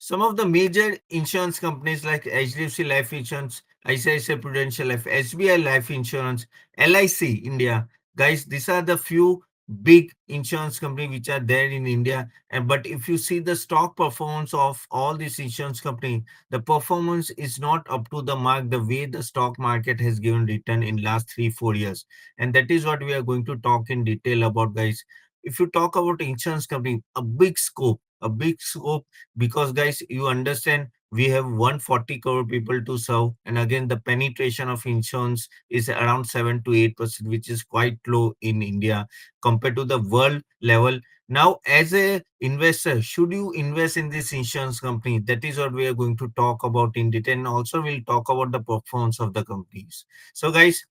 Some of the major insurance companies like HDFC Life Insurance, ICICI Prudential Life, SBI Life Insurance, LIC India. Guys, these are the few big insurance companies which are there in India. And but if you see the stock performance of all these insurance companies, the performance is not up to the mark the way the stock market has given return in last 3 4 years. And that is what we are going to talk in detail about, guys. If you talk about insurance company, a big scope, because guys, you understand we have 140 crore people to serve, and again the penetration of insurance is around 7 to 8%, which is quite low in India compared to the world level. Now, as a investor, should you invest in this insurance company? That is what we are going to talk about in detail, and also we'll talk about the performance of the companies. So guys,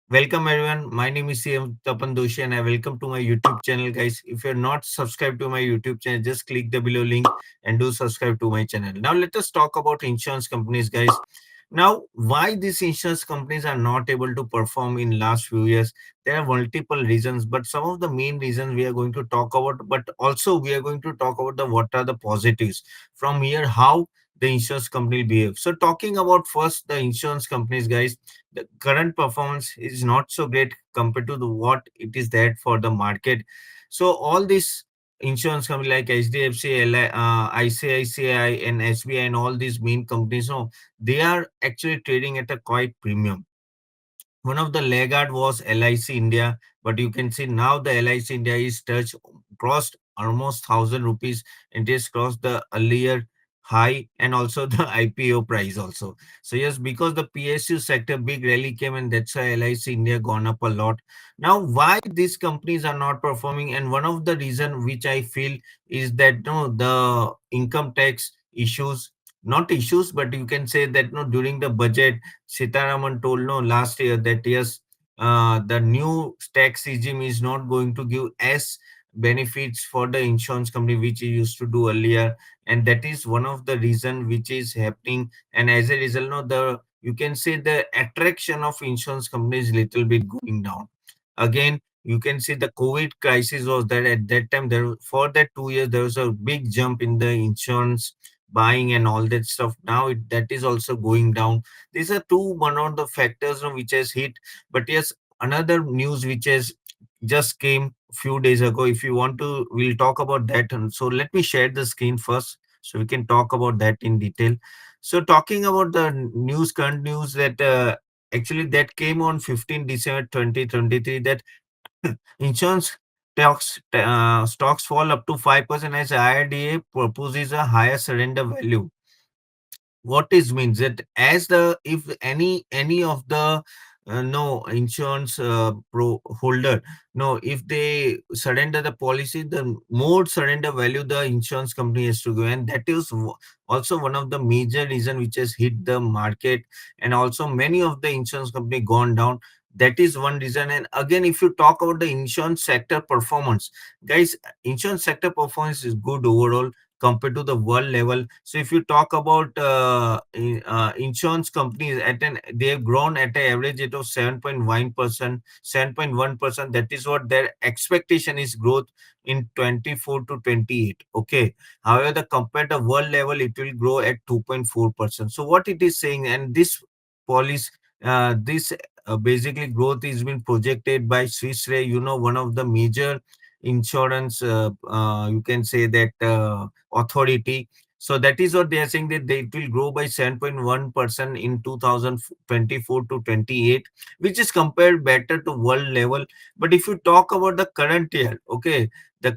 welcome everyone. My name is CM Tapan Doshi and I welcome to my YouTube channel, guys. If you're not subscribed to my YouTube channel, just click the below link and do subscribe to my channel. Now let us talk about insurance companies, guys. Now, why these insurance companies are not able to perform in last few years? There are multiple reasons, but some of the main reasons we are going to talk about, but also we are going to talk about the what are the positives from here, how the insurance company behave. So talking about first the insurance companies, guys, the current performance is not so great compared to the what it is there for the market. So all these insurance companies like HDFC, ICICI, and SBI, and all these main companies, no, they are actually trading at a quite premium. One of the laggard was LIC India, but you can see now the LIC India is touched crossed almost 1,000 rupees and it has crossed the earlier high and also the IPO price also. So yes, because the PSU sector big rally came and that's why LIC India gone up a lot. Now, why these companies are not performing? And one of the reason which I feel is that no, the income tax issues, not issues, but you can say that no, during the budget Sitaraman told no last year that yes, the new tax regime is not going to give as benefits for the insurance company which he used to do earlier, and that is one of the reason which is happening. And as a result, no, the you can say the attraction of insurance companies little bit going down. Again, you can see the COVID crisis was there at that time. There for that 2 years there was a big jump in the insurance buying and all that stuff. Now that is also going down. These are two one of the factors which has hit. But yes, another news which has just came few days ago. If you want to, we'll talk about that. And so let me share the screen first so we can talk about that in detail. So talking about the news, current news that actually that came on 15 December 2023 that insurance stocks fall up to 5% as IRDA proposes a higher surrender value. What is means that as the if any of the no insurance pro holder, no, if they surrender the policy, the more surrender value the insurance company has to go, and that is also one of the major reason which has hit the market. And also many of the insurance company gone down. That is one reason. And again, if you talk about the insurance sector performance, guys, insurance sector performance is good overall compared to the world level. So if you talk about insurance companies they have grown at an average rate of 7.1%, 7.1%. That is what their expectation is growth in 24 to 28. Okay. However, the compared to world level, it will grow at 2.4%. So what it is saying, and this policy, this basically growth is been projected by Swiss Re, one of the major insurance, you can say that authority. So that is what they are saying that it will grow by 7.1% in 2024 to 28, which is compared better to world level. But if you talk about the current year, okay, the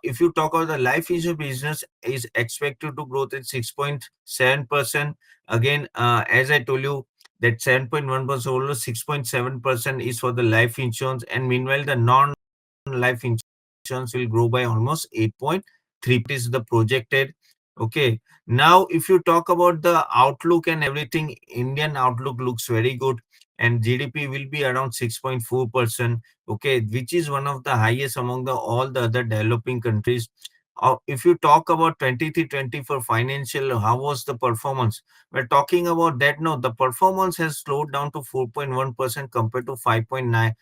if you talk about the life insurance business is expected to grow at 6.7%. Again, as I told you, that 7.1% over 6.7% is for the life insurance, and meanwhile the non-life insurance will grow by almost 8.3% is the projected. Okay. Now, if you talk about the outlook and everything, Indian outlook looks very good, and GDP will be around 6.4%. Okay, which is one of the highest among the all the other developing countries. If you talk about 23-24 financial, how was the performance? We're talking about that. No, the performance has slowed down to 4.1% compared to 5.99%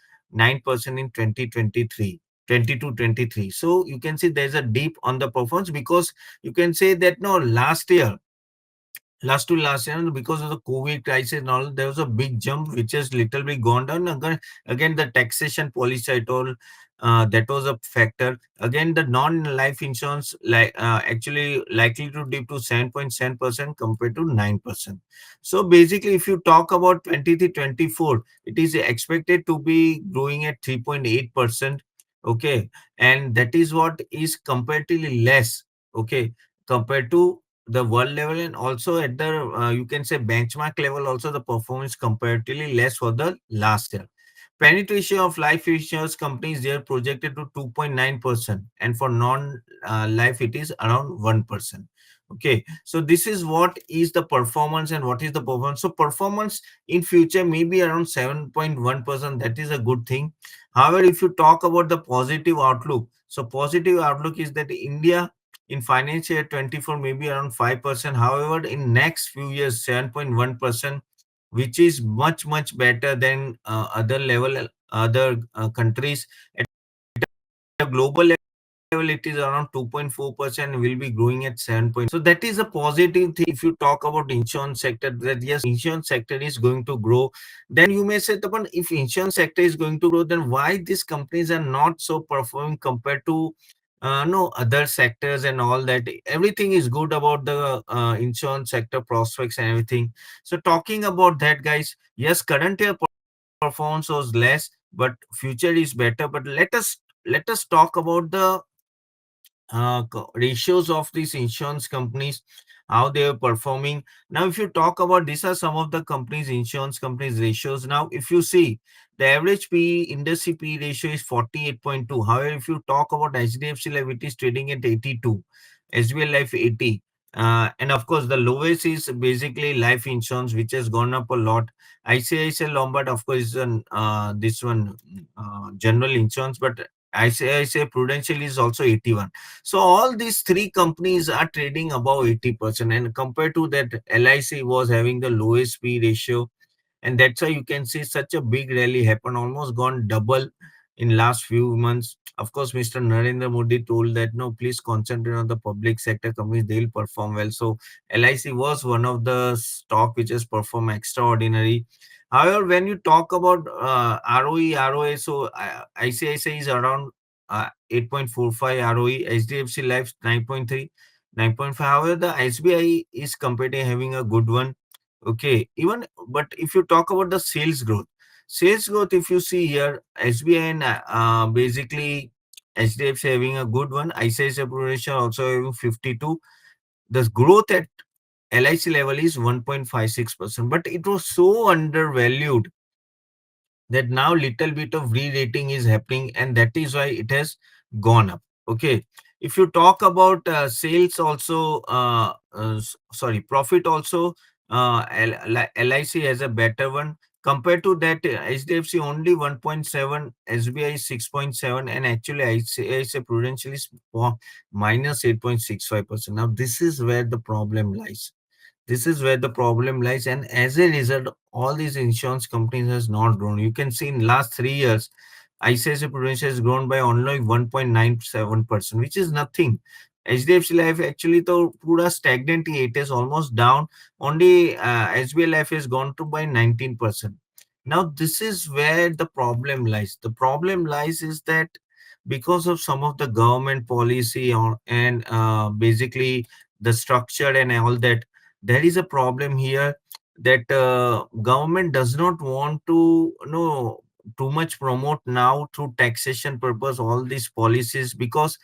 in 2023. 22 23. So you can see there's a dip on the performance, because you can say that no, last to last year, because of the COVID crisis and all, there was a big jump which has little bit gone down. Again the taxation policy I told, that was a factor. Again, the non-life insurance actually likely to dip to 7.7% compared to 9%. So basically, if you talk about 23-24, it is expected to be growing at 3.8%. Okay, and that is what is comparatively less. Okay, compared to the world level, and also at the you can say benchmark level also, the performance comparatively less for the last year. Penetration of life insurance companies, they are projected to 2.9%, and for non life it is around 1%. Okay, so this is what is the performance, and what is the performance. So performance in future may be around 7.1%. That is a good thing. However, if you talk about the positive outlook, so positive outlook is that India in financial year 24 maybe around 5%. However, in next few years 7.1%, which is much better than other level, other countries. At a global level it is around 2.4%, will be growing at 7. So that is a positive thing. If you talk about insurance sector, that yes, insurance sector is going to grow, then you may say, Tapan, if insurance sector is going to grow, then why these companies are not so performing compared to no other sectors and all that. Everything is good about the insurance sector prospects and everything. So talking about that, guys, yes, current year performance was less, but future is better. But let us talk about the ratios of these insurance companies, how they are performing. Now, if you talk about, these are some of the companies, insurance companies ratios. Now, if you see, the average P industry P ratio is 48.2. However, if you talk about HDFC Life, it is trading at 82, SBI Life 80. And of course, the lowest is basically life insurance, which has gone up a lot. ICICI Lombard, of course, is this one general insurance, but ICICI Prudential is also 81. So all these three companies are trading above 80%, and compared to that, LIC was having the lowest P ratio, and that's why you can see such a big rally happen, almost gone double in last few months. Of course, Mr. Narendra Modi told that no, please concentrate on the public sector companies, they'll perform well. So LIC was one of the stock which has performed extraordinary. However, when you talk about ROE, ROA, so ICICI is around 8.45 ROE, HDFC Life 9.3, 9.5. However, the SBI is competing, having a good one. Okay, even, but if you talk about the sales growth, if you see here, SBI and basically HDFC having a good one, ICICI Prudential also having 52. The growth at LIC level is 1.56%, but it was so undervalued that now little bit of re-rating is happening, and that is why it has gone up. Okay, if you talk about sales also, sorry, profit also, LIC has a better one. Compared to that, HDFC only 1.7, SBI is 6.7, and actually ICICI Prudential is minus 8.65%. Now this is where the problem lies. This is where the problem lies, and as a result, all these insurance companies has not grown. You can see in last 3 years, ICICI Prudential has grown by only 1.97%, which is nothing. HDFC Life actually तो पूरा stagnant he, it is almost down. Only SBI Life has gone to by 19%. Now this is where the problem lies. The problem lies is that because of some of the government policy and basically the structure and all that, there is a problem here, that government does not want to too much promote now through taxation purpose all these policies, because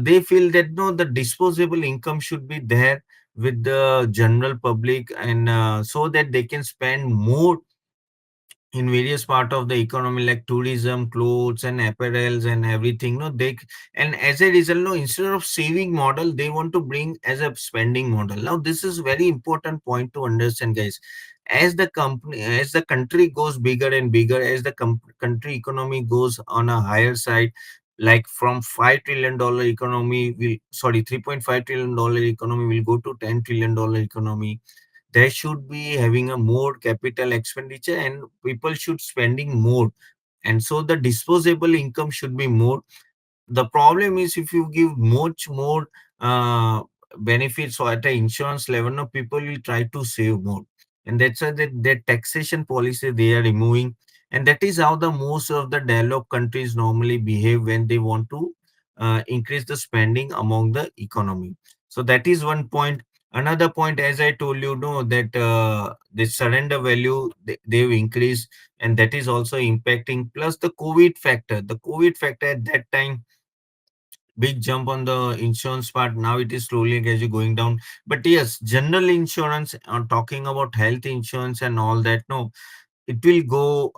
they feel that no, the disposable income should be there with the general public, and so that they can spend more in various part of the economy, like tourism, clothes and apparels and everything. No, they, and as a result, no, instead of saving model, they want to bring as a spending model. Now this is very important point to understand, guys. As the company, as the country goes bigger and bigger, as the country economy goes on a higher side, like from $5 trillion economy will, sorry, $3.5 trillion economy will go to $10 trillion economy. They should be having a more capital expenditure, and people should spending more and so the disposable income should be more. The problem is if you give much more uh, benefits or at an insurance level, no, people will try to save more, and that's why that taxation policy they are removing, and that is how the most of the developed countries normally behave when they want to increase the spending among the economy. So that is one point. Another point, as I told you, know that the surrender value they've increased, and that is also impacting. Plus the COVID factor at that time, big jump on the insurance part. Now it is slowly and gradually going down. But yes, general insurance, talking about health insurance and all that, no, it will go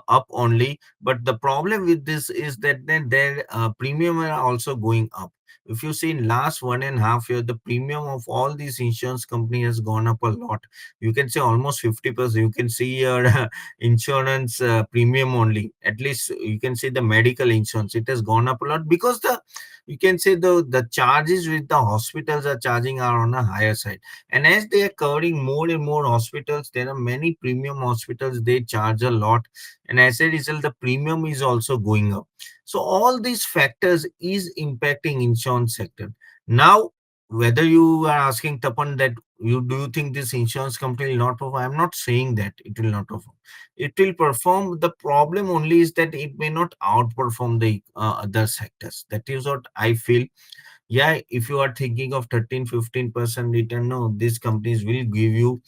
up only. But the problem with this is that then their premium are also going up. If you see in last 1.5 years, the premium of all these insurance company has gone up a lot. You can say almost 50%. You can see your insurance premium only. At least you can see the medical insurance. It has gone up a lot because the, you can say the charges with the hospitals are charging are on a higher side, and as they are covering more and more hospitals, there are many premium hospitals, they charge a lot, and as a result the premium is also going up. So all these factors is impacting insurance sector. Now, whether you are asking Tapan that you do you think this insurance company will not perform, I'm not saying that it will not perform. It will perform. The problem only is that it may not outperform the other sectors. That is what I feel. Yeah, if you are thinking of 13-15% return, no, these companies will give you,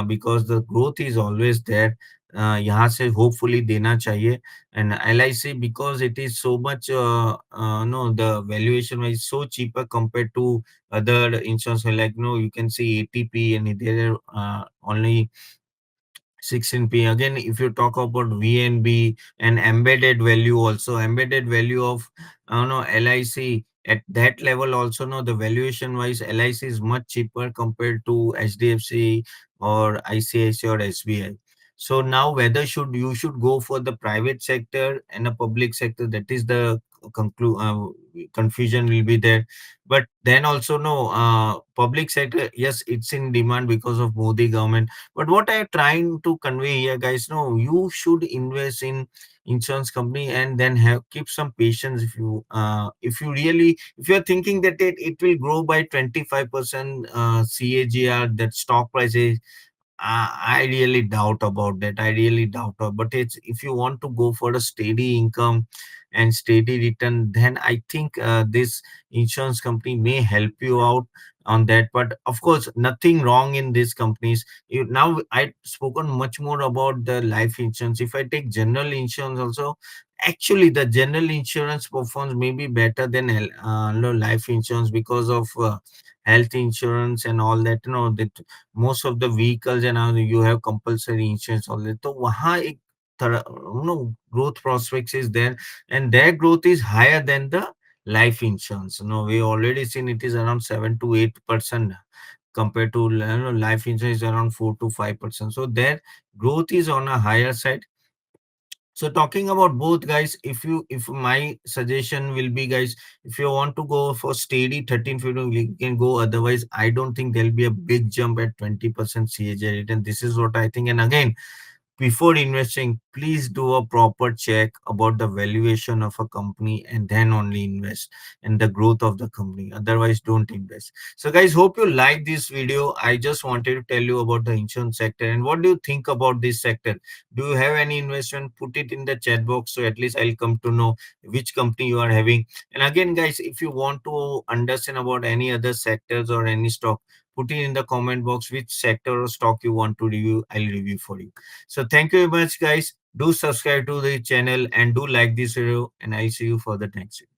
because the growth is always there. यहाँ से hopefully देना चाहिए. And LIC, because it is so much no, the valuation is so cheaper compared to other insurance, like no, you can see ATP, and there are only 16p. Again, if you talk about VNB and embedded value, also embedded value of no, LIC at that level also, no, the valuation wise LIC is much cheaper compared to HDFC or ICICI or SBI. So now whether should you should go for the private sector and a public sector, that is the confusion will be there. But then also no, public sector, yes, it's in demand because of Modi government. But what I'm trying to convey here, guys, no, you should invest in insurance company and then have keep some patience. If you really, if you're thinking that it will grow by 25% CAGR, that stock price is, I really doubt about that. I really doubt. But it's, if you want to go for a steady income and steady return, then I think this insurance company may help you out on that. But of course, nothing wrong in these companies. Now I've spoken much more about the life insurance. If I take general insurance also, actually the general insurance performs maybe better than no, life insurance because of health insurance and all that. You know that most of the vehicles and all, you have compulsory insurance all that. So वहाँ एक growth prospects is there, and their growth is higher than the life insurance. We already seen it is around 7 to 8% compared to, life insurance is around 4 to 5%. So their growth is on a higher side. So talking about both, guys, if my suggestion will be, guys, if you want to go for steady 13-15, you can go. Otherwise, I don't think there'll be a big jump at 20% CAG rate. And this is what I think. And again, before investing, please do a proper check about the valuation of a company and then only invest in the growth of the company. Otherwise, don't invest. So, guys, hope you like this video. I just wanted to tell you about the insurance sector and what do you think about this sector. Do you have any investment? Put it in the chat box so at least I'll come to know which company you are having. And again, guys, if you want to understand about any other sectors or any stock, put it in the comment box which sector or stock you want to review. I'll review for you. So thank you very much, guys. Do subscribe to the channel and do like this video, and I'll see you for the next video.